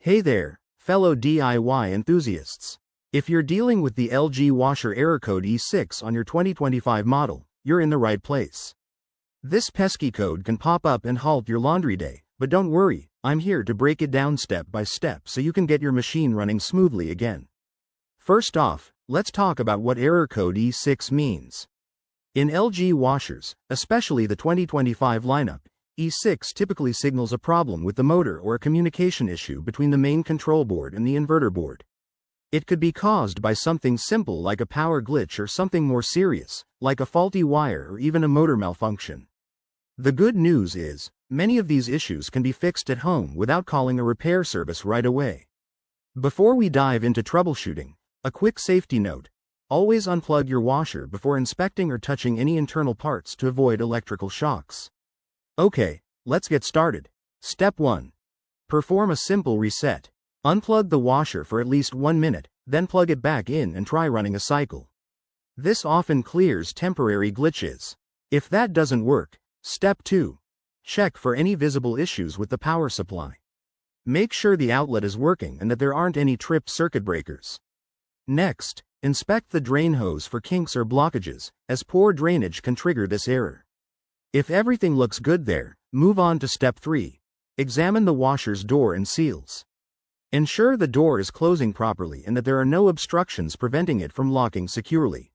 Hey there, fellow DIY enthusiasts. If you're dealing with the LG washer error code E6 on your 2025 model, you're in the right place. This pesky code can pop up and halt your laundry day, but don't worry, I'm here to break it down step by step so you can get your machine running smoothly again. First off, let's talk about what error code E6 means. In LG washers, especially the 2025 lineup, E6 typically signals a problem with the motor or a communication issue between the main control board and the inverter board. It could be caused by something simple like a power glitch or something more serious, like a faulty wire or even a motor malfunction. The good news is, many of these issues can be fixed at home without calling a repair service right away. Before we dive into troubleshooting, a quick safety note: always unplug your washer before inspecting or touching any internal parts to avoid electrical shocks. Okay, let's get started. Step 1. Perform a simple reset. Unplug the washer for at least 1 minute, then plug it back in and try running a cycle. This often clears temporary glitches. If that doesn't work, Step 2. Check for any visible issues with the power supply. Make sure the outlet is working and that there aren't any tripped circuit breakers. Next, inspect the drain hose for kinks or blockages, as poor drainage can trigger this error. If everything looks good there, move on to Step 3. Examine the washer's door and seals. Ensure the door is closing properly and that there are no obstructions preventing it from locking securely.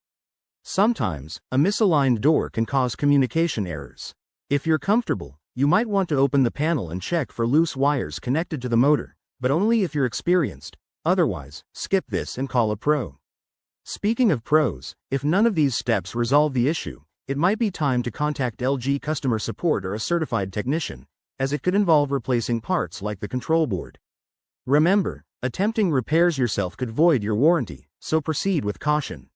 Sometimes, a misaligned door can cause communication errors. If you're comfortable, you might want to open the panel and check for loose wires connected to the motor, but only if you're experienced. Otherwise, skip this and call a pro. Speaking of pros, if none of these steps resolve the issue, it might be time to contact LG customer support or a certified technician, as it could involve replacing parts like the control board. Remember, attempting repairs yourself could void your warranty, so proceed with caution.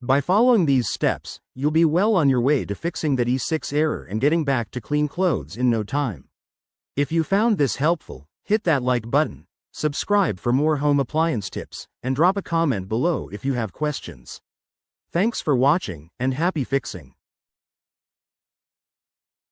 By following these steps, you'll be well on your way to fixing that E6 error and getting back to clean clothes in no time. If you found this helpful, hit that like button, subscribe for more home appliance tips, and drop a comment below if you have questions. Thanks for watching, and happy fixing.